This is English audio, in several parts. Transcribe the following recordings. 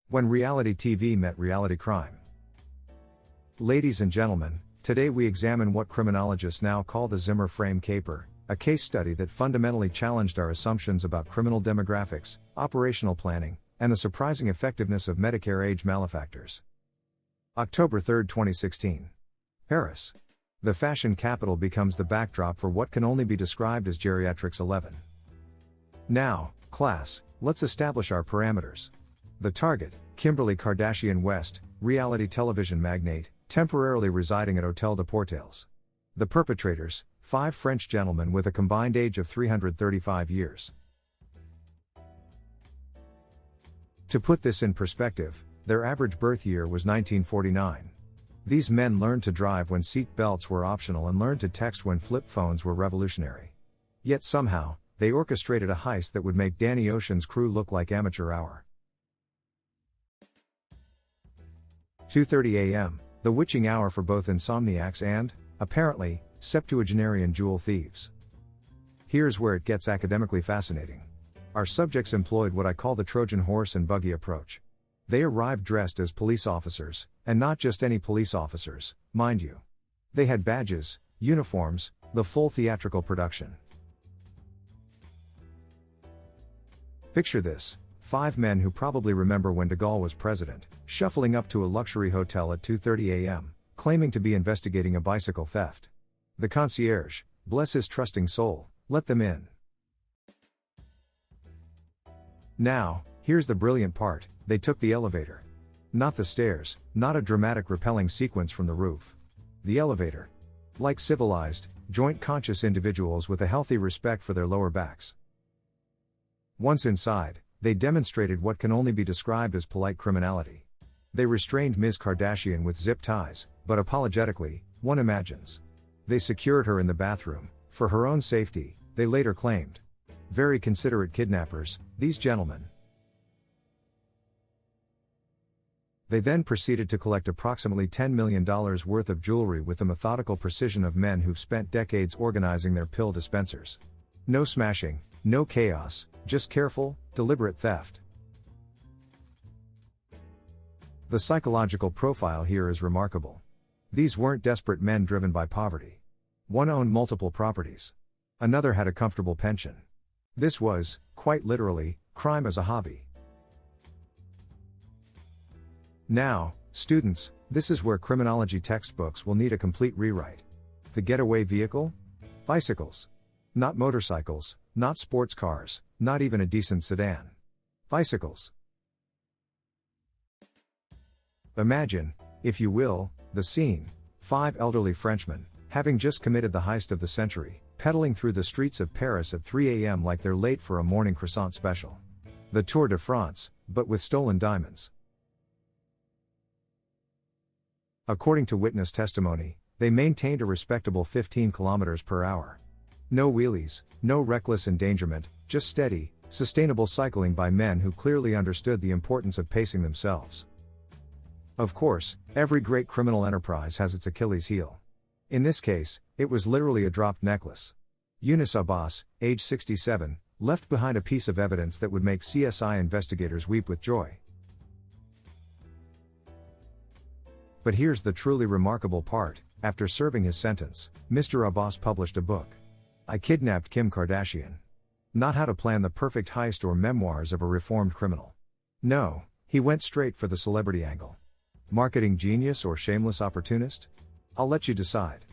When reality TV met reality crime. Ladies and gentlemen, today we examine what criminologists now call the Zimmer frame caper, a case study that fundamentally challenged our assumptions about criminal demographics, operational planning, and the surprising effectiveness of Medicare age malefactors. October 3, 2016. Paris. The fashion capital becomes the backdrop for what can only be described as Geriatric's 11. Now, class, let's establish our parameters. The target, Kimberly Kardashian West, reality television magnate, temporarily residing at Hôtel de Portales. The perpetrators, 5 French gentlemen with a combined age of 335 years. To put this in perspective, their average birth year was 1949. These men learned to drive when seat belts were optional and learned to text when flip phones were revolutionary. Yet somehow, they orchestrated a heist that would make Danny Ocean's crew look like amateur hour. 2:30 a.m., the witching hour for both insomniacs and, apparently, septuagenarian jewel thieves. Here's where it gets academically fascinating. Our subjects employed what I call the Trojan horse and buggy approach. They arrived dressed as police officers, and not just any police officers, mind you. They had badges, uniforms, the full theatrical production. Picture this. 5 men who probably remember when de Gaulle was president, shuffling up to a luxury hotel at 2:30 a.m., claiming to be investigating a bicycle theft. The concierge, bless his trusting soul, let them in. Now, here's the brilliant part, they took the elevator. Not the stairs, not a dramatic rappelling sequence from the roof. The elevator. Like civilized, joint-conscious individuals with a healthy respect for their lower backs. Once inside, they demonstrated what can only be described as polite criminality. They restrained Ms. Kardashian with zip ties, but apologetically, one imagines. They secured her in the bathroom, for her own safety, they later claimed. Very considerate kidnappers, these gentlemen. They then proceeded to collect approximately $10 million worth of jewelry with the methodical precision of men who've spent decades organizing their pill dispensers. No smashing, no chaos, just careful, deliberate theft. The psychological profile here is remarkable. These weren't desperate men driven by poverty. One owned multiple properties. Another had a comfortable pension. This was, quite literally, crime as a hobby. Now, students, this is where criminology textbooks will need a complete rewrite. The getaway vehicle? Bicycles. Not motorcycles, not sports cars, not even a decent sedan. Bicycles. Imagine, if you will, the scene. 5 elderly Frenchmen, having just committed the heist of the century, pedaling through the streets of Paris at 3 a.m. like they're late for a morning croissant special. The Tour de France, but with stolen diamonds. According to witness testimony, they maintained a respectable 15 kilometers per hour. No wheelies, no reckless endangerment, just steady, sustainable cycling by men who clearly understood the importance of pacing themselves. Of course, every great criminal enterprise has its Achilles heel. In this case, it was literally a dropped necklace. Younes Abbas, age 67, left behind a piece of evidence that would make CSI investigators weep with joy. But here's the truly remarkable part, after serving his sentence, Mr. Abbas published a book. I Kidnapped Kim Kardashian. Not how to plan the perfect heist or memoirs of a reformed criminal. No, he went straight for the celebrity angle. Marketing genius or shameless opportunist? I'll let you decide.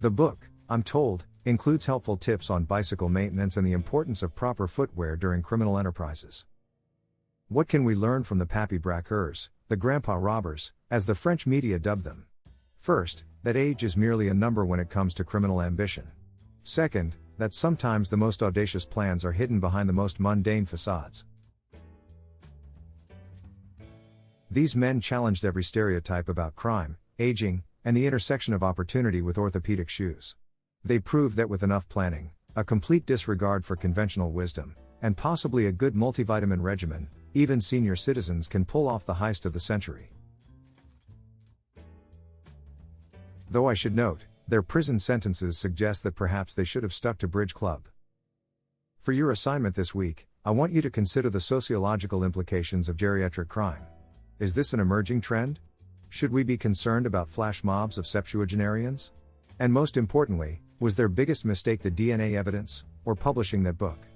The book, I'm told, includes helpful tips on bicycle maintenance and the importance of proper footwear during criminal enterprises. What can we learn from the Papys Braqueurs, the grandpa robbers, as the French media dubbed them? First, that age is merely a number when it comes to criminal ambition. Second, that sometimes the most audacious plans are hidden behind the most mundane facades. These men challenged every stereotype about crime, aging, and the intersection of opportunity with orthopedic shoes. They proved that with enough planning, a complete disregard for conventional wisdom, and possibly a good multivitamin regimen, even senior citizens can pull off the heist of the century. Though I should note, their prison sentences suggest that perhaps they should have stuck to Bridge Club. For your assignment this week, I want you to consider the sociological implications of geriatric crime. Is this an emerging trend? Should we be concerned about flash mobs of septuagenarians? And most importantly, was their biggest mistake the DNA evidence, or publishing that book?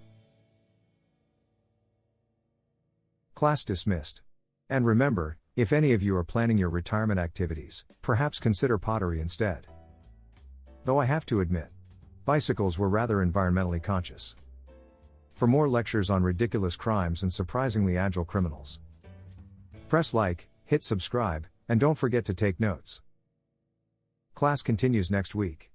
Class dismissed. And remember, if any of you are planning your retirement activities, perhaps consider pottery instead. Though I have to admit, bicycles were rather environmentally conscious. For more lectures on ridiculous crimes and surprisingly agile criminals, press like, hit subscribe, and don't forget to take notes. Class continues next week.